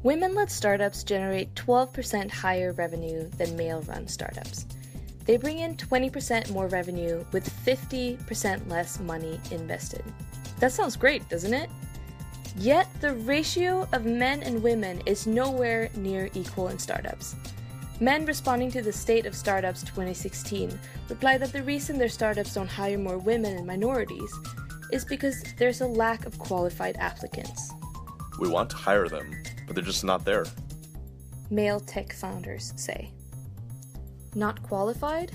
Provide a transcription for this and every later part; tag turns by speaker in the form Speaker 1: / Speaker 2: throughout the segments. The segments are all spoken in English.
Speaker 1: Women-led startups generate 12% higher revenue than male-run startups. They bring in 20% more revenue with 50% less money invested. That sounds great, doesn't it? Yet, the ratio of men and women is nowhere near equal in startups. Men responding to the State of Startups 2016 reply that the reason their startups don't hire more women and minorities is because there's a lack of qualified applicants.
Speaker 2: We want to hire them, but they're just not there.
Speaker 1: Male tech founders say. Not qualified?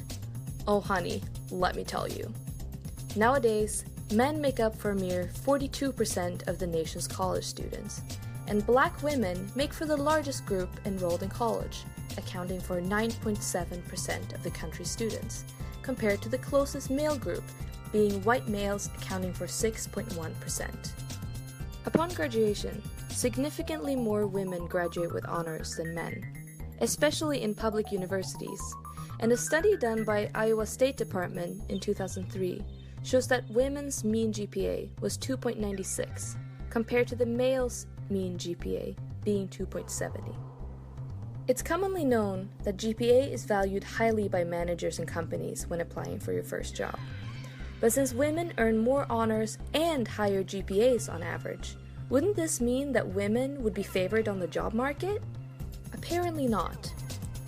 Speaker 1: Oh honey, let me tell you. Nowadays, men make up for a mere 42% of the nation's college students, and Black women make for the largest group enrolled in college, accounting for 9.7% of the country's students, compared to the closest male group, being white males accounting for 6.1%. Upon graduation, significantly more women graduate with honors than men, especially in public universities, and a study done by Iowa State Department in 2003 shows that women's mean GPA was 2.96, compared to the male's mean GPA being 2.70. It's commonly known that GPA is valued highly by managers and companies when applying for your first job. But since women earn more honors and higher GPAs on average, wouldn't this mean that women would be favored on the job market? Apparently not.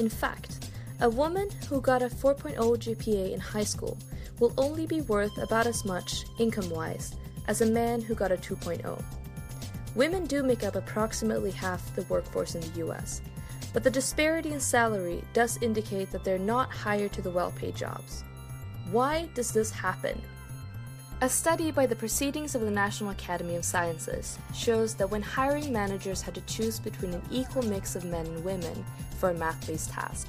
Speaker 1: In fact, a woman who got a 4.0 GPA in high school will only be worth about as much, income-wise, as a man who got a 2.0. Women do make up approximately half the workforce in the US, but the disparity in salary does indicate that they're not hired to the well-paid jobs. Why does this happen? A study by the Proceedings of the National Academy of Sciences shows that when hiring managers had to choose between an equal mix of men and women for a math-based task,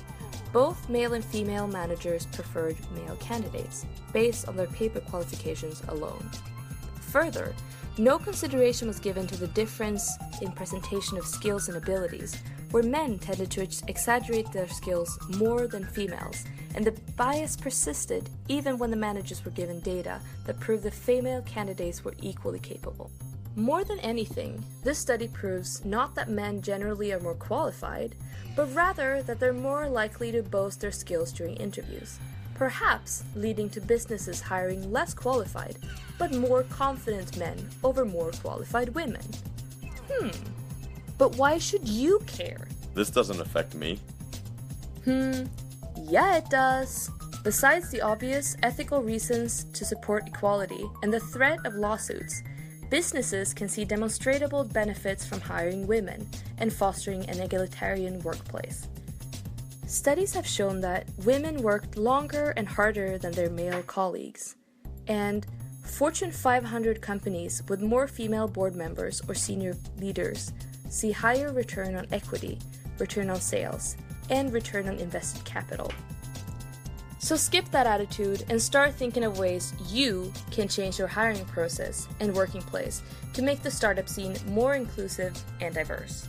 Speaker 1: both male and female managers preferred male candidates, based on their paper qualifications alone. Further, no consideration was given to the difference in presentation of skills and abilities, where men tended to exaggerate their skills more than females, and the bias persisted even when the managers were given data that proved the female candidates were equally capable. More than anything, this study proves not that men generally are more qualified, but rather that they're more likely to boast their skills during interviews, perhaps leading to businesses hiring less qualified, but more confident men over more qualified women. But why should you care?
Speaker 2: This doesn't affect me.
Speaker 1: Yeah, it does. Besides the obvious ethical reasons to support equality and the threat of lawsuits, businesses can see demonstrable benefits from hiring women and fostering an egalitarian workplace. Studies have shown that women worked longer and harder than their male colleagues, and Fortune 500 companies with more female board members or senior leaders see higher return on equity, return on sales, and return on invested capital. So skip that attitude and start thinking of ways you can change your hiring process and working place to make the startup scene more inclusive and diverse.